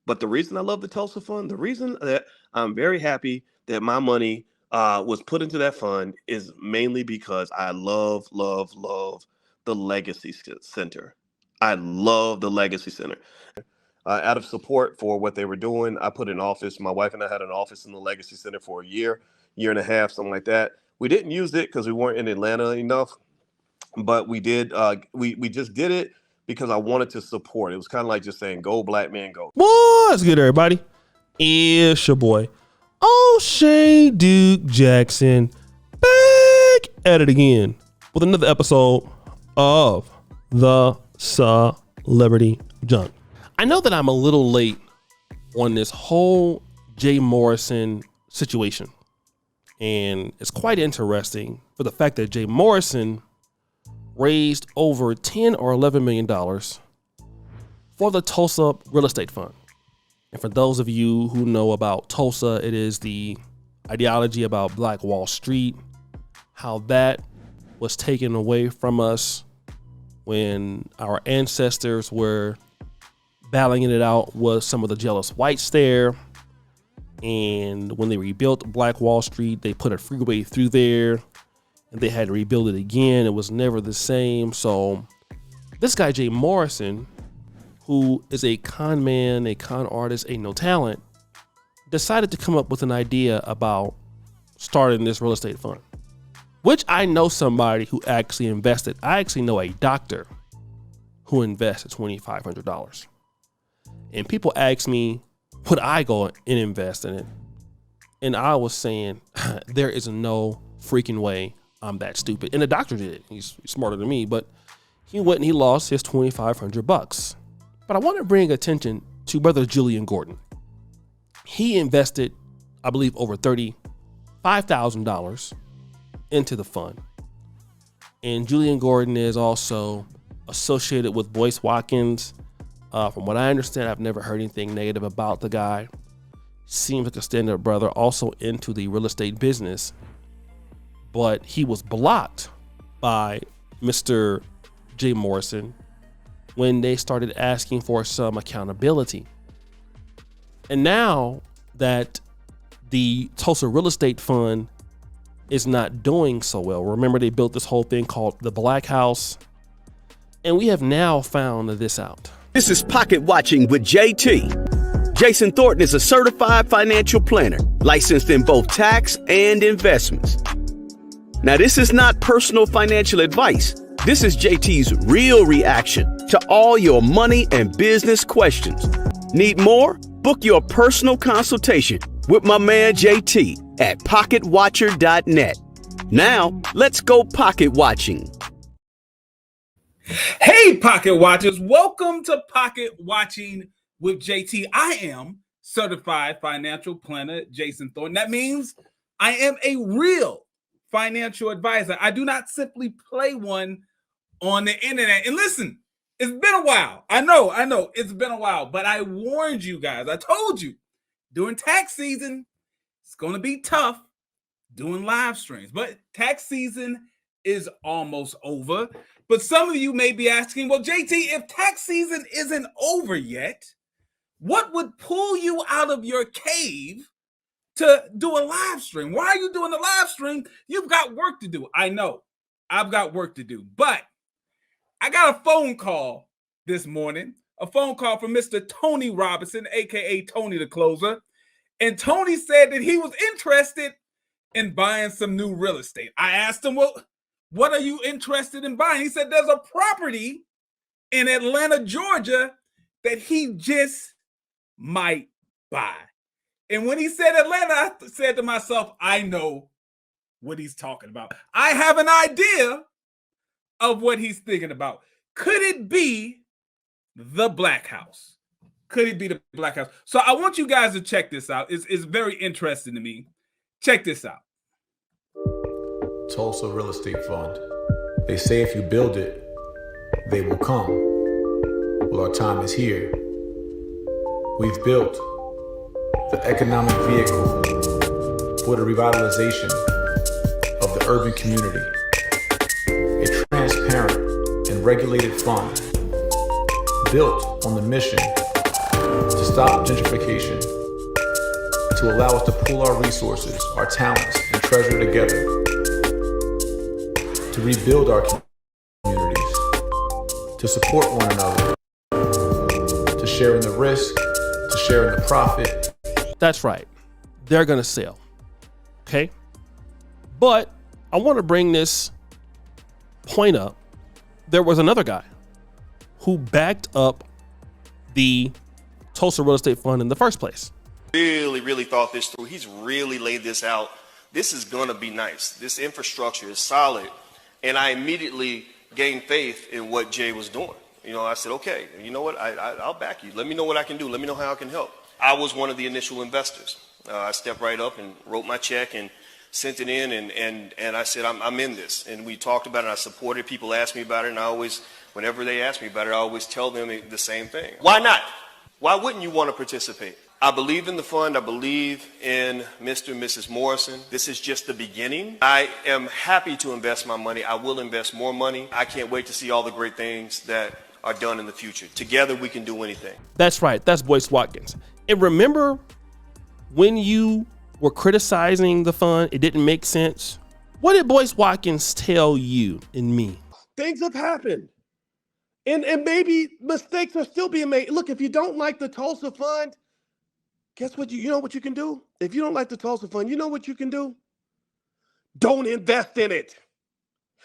But the reason I love the Tulsa Fund, the reason that I'm very happy that my money was put into that fund is mainly because I love, love, love the Legacy Center. I love the Legacy Center. Out of support for what they were doing, I put an office. My wife and I had an office in the Legacy Center for a year and a half, something like that. We didn't use it because we weren't in Atlanta enough, but we did. We just did it because I wanted to support. It was kind of like just saying, "Go black man, go." What's good, everybody? It's your boy, O'Shea Duke Jackson, back at it again with another episode of the Celebrity Junk. I know that I'm a little late on this whole Jay Morrison situation, and it's quite interesting for the fact that Jay Morrison raised over $10 or $11 million for the Tulsa Real Estate Fund. And for those of you who know about Tulsa, it is the ideology about Black Wall Street, how that was taken away from us when our ancestors were battling it out with some of the jealous whites there. And when they rebuilt Black Wall Street, they put a freeway through there and they had to rebuild it again. It was never the same. So this guy, Jay Morrison, who is a con man, a con artist, a no talent, decided to come up with an idea about starting this real estate fund, which I know somebody who actually invested. I actually know a doctor who invested $2,500. And people ask me, would I go and invest in it? And I was saying, there is no freaking way I'm that stupid. And the doctor did it. He's smarter than me, but he went and he lost his $2,500. But I want to bring attention to Brother Julian Gordon. He invested, I believe, over $35,000 into the fund. And Julian Gordon is also associated with Boyce Watkins. From what I understand, I've never heard anything negative about the guy. Seems like a stand-up brother, also into the real estate business. But he was blocked by Mr. Jay Morrison when they started asking for some accountability. And now that the Tulsa Real Estate Fund is not doing so well, remember they built this whole thing called the Black House, and we have now found this out. This is Pocket Watching with JT. Jason Thornton is a certified financial planner, licensed in both tax and investments. Now, this is not personal financial advice. This is JT's real reaction to all your money and business questions. Need more? Book your personal consultation with my man JT at pocketwatcher.net. Now, let's go pocket watching. Hey, Pocket Watchers, welcome to Pocket Watching with JT. I am certified financial planner Jason Thornton. That means I am a real financial advisor. I do not simply play one on the internet. And listen, it's been a while. I know, it's been a while, but I warned you guys. I told you during tax season, it's going to be tough doing live streams, but tax season is almost over. But some of you may be asking, well, JT, if tax season isn't over yet, what would pull you out of your cave to do a live stream? Why are you doing a live stream? You've got work to do. I know I've got work to do, but I got a phone call this morning, a phone call from Mr. Tony Robinson, aka Tony the Closer. And Tony said that he was interested in buying some new real estate. I asked him, well, what are you interested in buying? He said there's a property in Atlanta, Georgia that he just might buy. And when he said Atlanta, I said to myself, I know what he's talking about. I have an idea of what he's thinking about. Could it be the Black House? Could it be the Black House? So I want you guys to check this out. It's very interesting to me. Check this out. Tulsa Real Estate Fund. They say if you build it, they will come. Well, our time is here. We've built the economic vehicle for the revitalization of the urban community. A transparent and regulated fund built on the mission to stop gentrification, to allow us to pool our resources, our talents, and treasure together, to rebuild our communities, to support one another, to share in the risk, to share in the profit. That's right. They're going to sell. Okay. But I want to bring this point up. There was another guy who backed up the Tulsa Real Estate Fund in the first place. Really thought this through. He's really laid this out. This is going to be nice. This infrastructure is solid. And I immediately gained faith in what Jay was doing. You know, I said, okay, you know what? I'll back you. Let me know what I can do. Let me know how I can help. I was one of the initial investors. I stepped right up and wrote my check and sent it in, and I said, I'm in this. And we talked about it. I supported. People asked me about it, and I always, whenever they ask me about it, I always tell them the same thing. Why not? Why wouldn't you want to participate? I believe in the fund. I believe in Mr. and Mrs. Morrison. This is just the beginning. I am happy to invest my money. I will invest more money. I can't wait to see all the great things that are done in the future. Together, we can do anything. That's right. That's Boyce Watkins. And remember when you were criticizing the fund, it didn't make sense. What did Boyce Watkins tell you and me? Things have happened. And maybe mistakes are still being made. Look, if you don't like the Tulsa Fund, guess what? You know what you can do? If you don't like the Tulsa Fund, you know what you can do? Don't invest in it.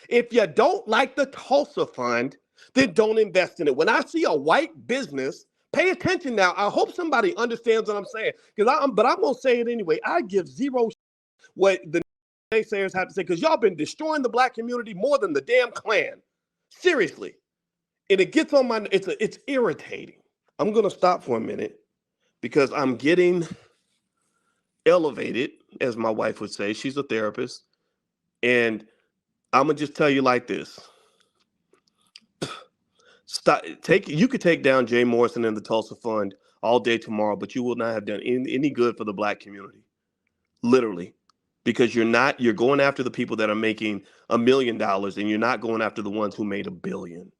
If you don't like the Tulsa Fund, then don't invest in it. When I see a white business, pay attention now. I hope somebody understands what I'm saying. But I'm going to say it anyway. I give zero what the naysayers have to say, because y'all been destroying the black community more than the damn Klan. Seriously. And it gets on my, it's irritating. I'm going to stop for a minute because I'm getting elevated, as my wife would say. She's a therapist. And I'm going to just tell you like this. You could take down Jay Morrison and the Tulsa Fund all day tomorrow, but you will not have done any good for the black community. Literally. Because you're going after the people that are making $1 million, and you're not going after the ones who made $1 billion.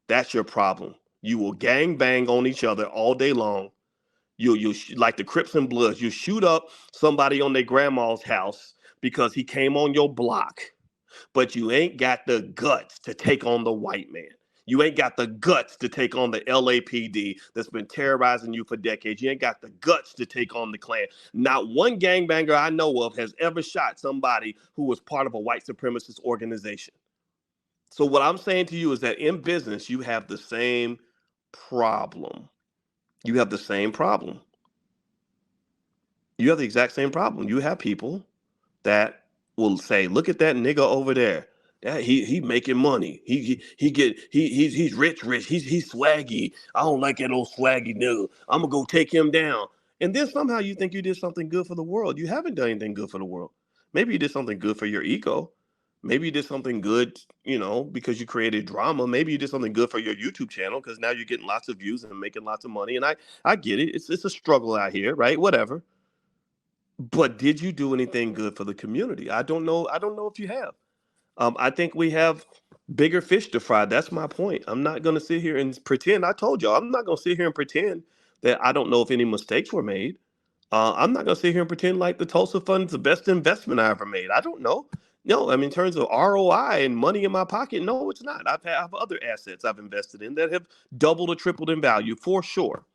That's your problem. You will gang bang on each other all day long. You like the Crips and Bloods. You shoot up somebody on their grandma's house because he came on your block, but you ain't got the guts to take on the white man. You ain't got the guts to take on the LAPD that's been terrorizing you for decades. You ain't got the guts to take on the Klan. Not one gangbanger I know of has ever shot somebody who was part of a white supremacist organization. So what I'm saying to you is that in business, you have the same problem. You have the same problem. You have the exact same problem. You have people that will say, look at that nigga over there. Yeah, he making money. He's rich. He's swaggy. I don't like that old swaggy nigga. I'm gonna go take him down. And then somehow you think you did something good for the world. You haven't done anything good for the world. Maybe you did something good for your ego. Maybe you did something good, because you created drama. Maybe you did something good for your YouTube channel because now you're getting lots of views and making lots of money. And I get it. It's a struggle out here, right? Whatever. But did you do anything good for the community? I don't know. I don't know if you have. I think we have bigger fish to fry. That's my point. I'm not going to sit here and pretend. I told y'all, I'm not going to sit here and pretend that I don't know if any mistakes were made. I'm not going to sit here and pretend like the Tulsa Fund is the best investment I ever made. I don't know. No, I mean, in terms of ROI and money in my pocket, no, it's not. I have other assets I've invested in that have doubled or tripled in value for sure.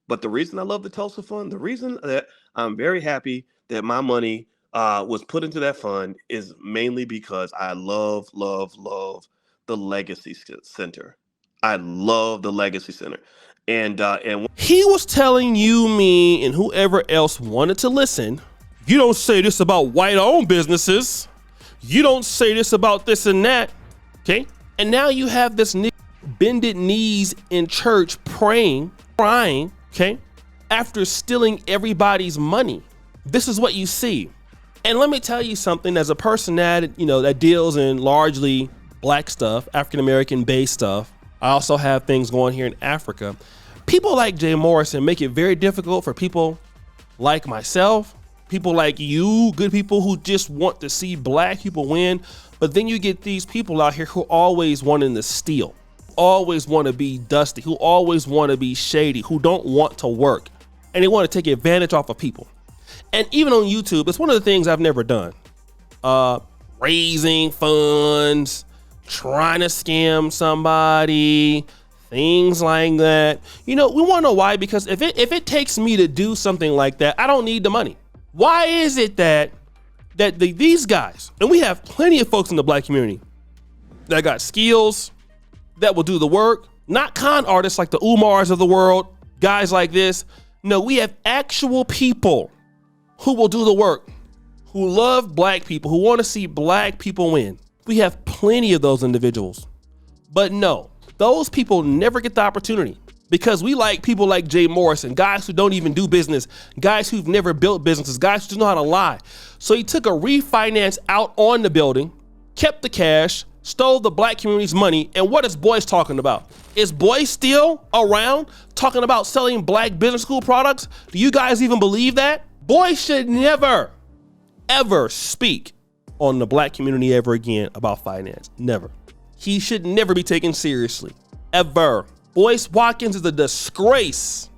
But the reason I love the Tulsa Fund, the reason that I'm very happy that my money was put into that fund is mainly because I love the Legacy Center. I love the Legacy Center. And he was telling you, me, and whoever else wanted to listen, you don't say this about white-owned businesses. You don't say this about this and that, okay? And now you have this nigga bended knees in church praying, crying, okay? After stealing everybody's money. This is what you see. And let me tell you something, as a person that, that deals in largely black stuff, African-American based stuff, I also have things going here in Africa. People like Jay Morrison make it very difficult for people like myself, people like you, good people who just want to see black people win. But then you get these people out here who always wanting to steal. always want to be dusty, who always want to be shady, who don't want to work, and they want to take advantage off of people. And even on YouTube, it's one of the things I've never done. Raising funds, trying to scam somebody, things like that. You know, we want to know why, because if it takes me to do something like that, I don't need the money. Why is it that these guys, and we have plenty of folks in the black community that got skills, that will do the work, not con artists like the Umars of the world, guys like this. No, we have actual people who will do the work, who love black people, who want to see black people win. We have plenty of those individuals. But no, those people never get the opportunity because we like people like Jay Morrison, guys who don't even do business, guys who've never built businesses, guys who just know how to lie. So he took a refinance out on the building, kept the cash, stole the black community's money, and what is Boyce talking about? Is Boyce still around talking about selling black business school products? Do you guys even believe that? Boyce should never, ever speak on the black community ever again about finance. Never. He should never be taken seriously, ever. Boyce Watkins is a disgrace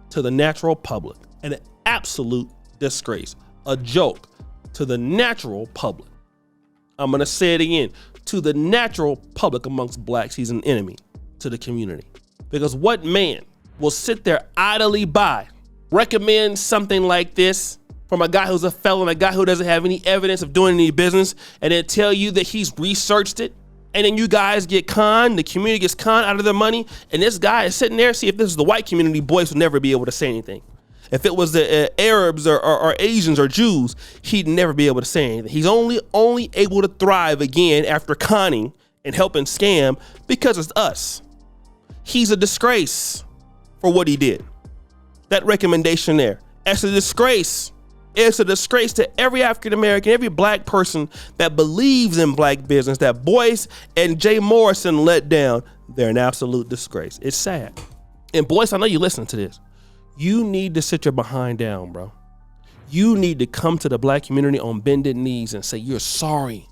to the natural public, an absolute disgrace, a joke to the natural public. I'm gonna say it again. To the natural public amongst blacks, he's an enemy to the community. Because what man will sit there idly by, recommend something like this from a guy who's a felon, a guy who doesn't have any evidence of doing any business, and then tell you that he's researched it, and then you guys get conned, the community gets conned out of their money, and this guy is sitting there. See, if this is the white community, Boyce would never be able to say anything. If it was the Arabs or Asians or Jews, he'd never be able to say anything. He's only able to thrive again after conning and helping scam because it's us. He's a disgrace for what he did. That recommendation there, it's a disgrace. It's a disgrace to every African American, every black person that believes in black business that Boyce and Jay Morrison let down. They're an absolute disgrace. It's sad. And Boyce, I know you listening to this. You need to sit your behind down, bro. You need to come to the black community on bended knees and say you're sorry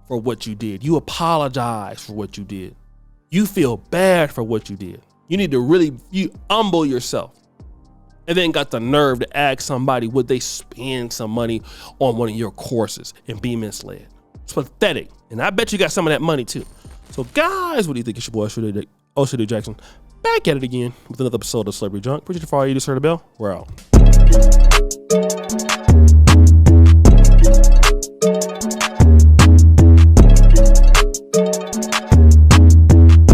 for what you did. You apologize for what you did. You feel bad for what you did. You need to you humble yourself. And then got the nerve to ask somebody, would they spend some money on one of your courses and be misled? It's pathetic. And I bet you got some of that money too. So guys, what do you think? It's your boy, Oshadu Jackson. Back at it again with another episode of Celebrity Junk. Appreciate you for all you just heard the bell. We're out.